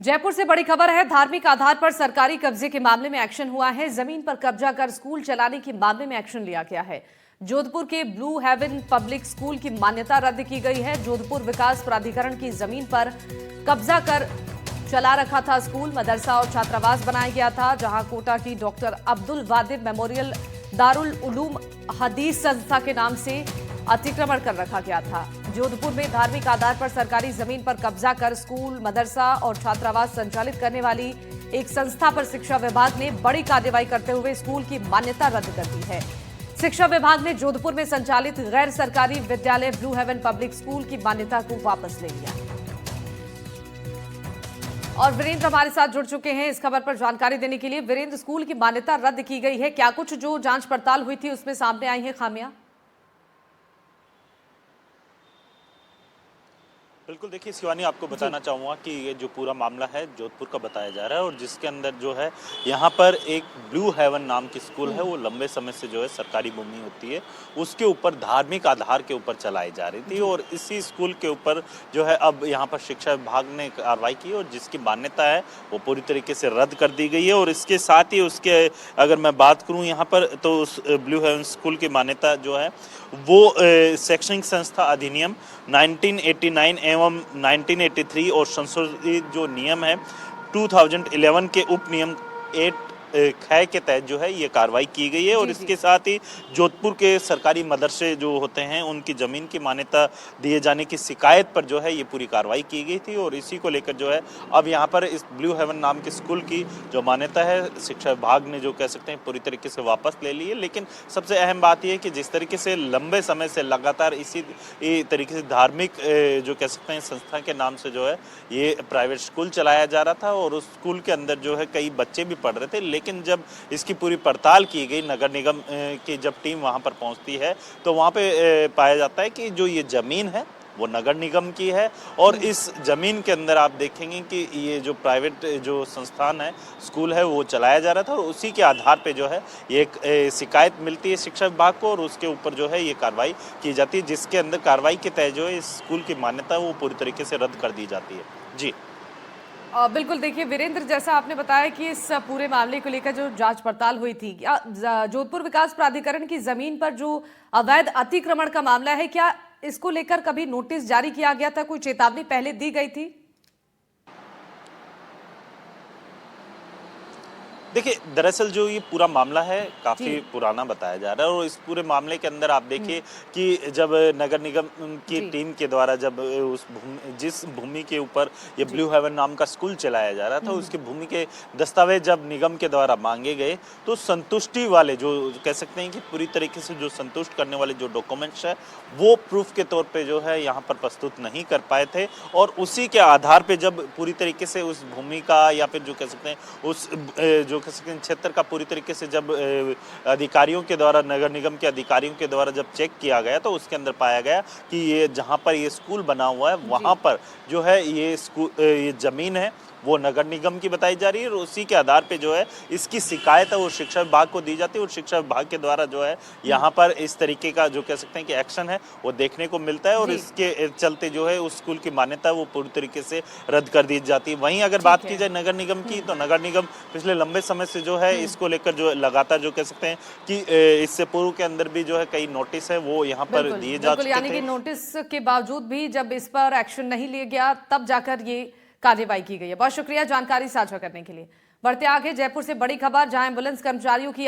जयपुर से बड़ी खबर है। धार्मिक आधार पर सरकारी कब्जे के मामले में एक्शन हुआ है। जमीन पर कब्जा कर स्कूल चलाने के मामले में एक्शन लिया गया है। जोधपुर के ब्लू हेवन पब्लिक स्कूल की मान्यता रद्द की गई है। जोधपुर विकास प्राधिकरण की जमीन पर कब्जा कर चला रखा था स्कूल, मदरसा और छात्रावास बनाया गया था, जहां कोटा की डॉक्टर अब्दुल वादिब मेमोरियल दारुल उलूम हदीस संस्था के नाम से अतिक्रमण कर रखा गया था। जोधपुर में धार्मिक आधार पर सरकारी जमीन पर कब्जा कर स्कूल, मदरसा और छात्रावास संचालित करने वाली एक संस्था पर शिक्षा विभाग ने बड़ी कार्रवाई करते हुए स्कूल की मान्यता रद्द कर दी है। शिक्षा विभाग ने जोधपुर में संचालित गैर सरकारी विद्यालय ब्लू हेवन पब्लिक स्कूल की मान्यता को वापस ले लिया। और वीरेंद्र हमारे साथ जुड़ चुके हैं इस खबर पर जानकारी देने के लिए। वीरेंद्र, स्कूल की मान्यता रद्द की गई है, क्या कुछ जो जांच पड़ताल हुई थी उसमें सामने आई है खामियां? बिल्कुल, देखिए शिवानी, आपको बताना चाहूँगा कि ये जो पूरा मामला है जोधपुर का बताया जा रहा है, और जिसके अंदर जो है यहाँ पर एक ब्लू हेवन नाम की स्कूल है, वो लंबे समय से जो है सरकारी भूमि होती है उसके ऊपर धार्मिक आधार के ऊपर चलाई जा रही थी, और इसी स्कूल के ऊपर जो है अब यहाँ पर शिक्षा विभाग ने कार्रवाई की और जिसकी मान्यता है वो पूरी तरीके से रद्द कर दी गई है। और इसके साथ ही उसके अगर मैं बात करूँ यहाँ पर, तो उस ब्लू हेवन स्कूल की मान्यता जो है वो शैक्षणिक संस्था अधिनियम 1989 एवं 1983 और संशोधित जो नियम है 2011 के उप नियम 8 ख के तहत जो है ये कार्रवाई की गई है। और इसके साथ ही जोधपुर के सरकारी मदरसे जो होते हैं उनकी ज़मीन की मान्यता दिए जाने की शिकायत पर जो है ये पूरी कार्रवाई की गई थी, और इसी को लेकर जो है अब यहाँ पर इस ब्लू हेवन नाम के स्कूल की जो मान्यता है शिक्षा विभाग ने जो कह सकते हैं पूरी तरीके से वापस ले ली है। लेकिन सबसे अहम बात यह है कि जिस तरीके से लंबे समय से लगातार इसी तरीके से धार्मिक जो कह सकते हैं संस्था के नाम से जो है ये प्राइवेट स्कूल चलाया जा रहा था, और उस स्कूल के अंदर जो है कई बच्चे भी पढ़ रहे थे, लेकिन जब इसकी पूरी पड़ताल की गई, नगर निगम की जब टीम वहां पर पहुंचती है तो वहां पे पाया जाता है कि जो ये जमीन है वो नगर निगम की है, और इस जमीन के अंदर आप देखेंगे कि ये जो प्राइवेट जो संस्थान है स्कूल है वो चलाया जा रहा था, और उसी के आधार पे जो है ये एक शिकायत मिलती है शिक्षा विभाग को, और उसके ऊपर जो है ये कार्रवाई की जाती है, जिसके अंदर कार्रवाई के तहत जो है इस स्कूल की मान्यता वो पूरी तरीके से रद्द कर दी जाती है। जी बिल्कुल, देखिए वीरेंद्र, जैसा आपने बताया कि इस पूरे मामले को लेकर जो जांच पड़ताल हुई थी, क्या जोधपुर विकास प्राधिकरण की जमीन पर जो अवैध अतिक्रमण का मामला है, क्या इसको लेकर कभी नोटिस जारी किया गया था? कोई चेतावनी पहले दी गई थी? देखिए, दरअसल जो ये पूरा मामला है काफ़ी पुराना बताया जा रहा है, और इस पूरे मामले के अंदर आप देखिए कि जब नगर निगम की टीम के द्वारा जब जिस भूमि के ऊपर ये ब्लू हेवन नाम का स्कूल चलाया जा रहा था उसकी भूमि के दस्तावेज जब निगम के द्वारा मांगे गए तो संतुष्टि वाले जो कह सकते हैं कि पूरी तरीके से जो संतुष्ट करने वाले जो डॉक्यूमेंट्स है वो प्रूफ के तौर पे जो है यहाँ पर प्रस्तुत नहीं कर पाए थे, और उसी के आधार पे जब पूरी तरीके से उस भूमि का या फिर जो कह सकते हैं उस जो क्षेत्र का पूरी तरीके से जब अधिकारियों के द्वारा, नगर निगम के अधिकारियों के द्वारा जब चेक किया गया तो उसके अंदर पाया गया कि ये जहां पर ये स्कूल बना हुआ है वहां पर जो है ये जमीन है वो नगर निगम की बताई जा रही है, और उसी के आधार पे जो है इसकी शिकायत है वो शिक्षा विभाग को दी जाती है, और शिक्षा विभाग के द्वारा जो है यहाँ पर इस तरीके का जो कह सकते हैं कि एक्शन है वो देखने को मिलता है, और इसके चलते जो है उस स्कूल की मान्यता वो पूरी तरीके से रद्द कर दी जाती है। वहीं अगर बात की जाए नगर निगम की, तो नगर निगम पिछले लंबे समय से जो है इसको लेकर जो लगातार जो कह सकते हैं कि इससे पूर्व के अंदर भी जो है कई नोटिस है वो यहाँ पर दिए जा चुके थे। यानी कि नोटिस के बावजूद भी जब इस पर एक्शन नहीं लिया गया तब जाकर ये कार्रवाई की गई है। बहुत शुक्रिया जानकारी साझा करने के लिए। बढ़ते आगे, जयपुर से बड़ी खबर, जहां एम्बुलेंस कर्मचारियों की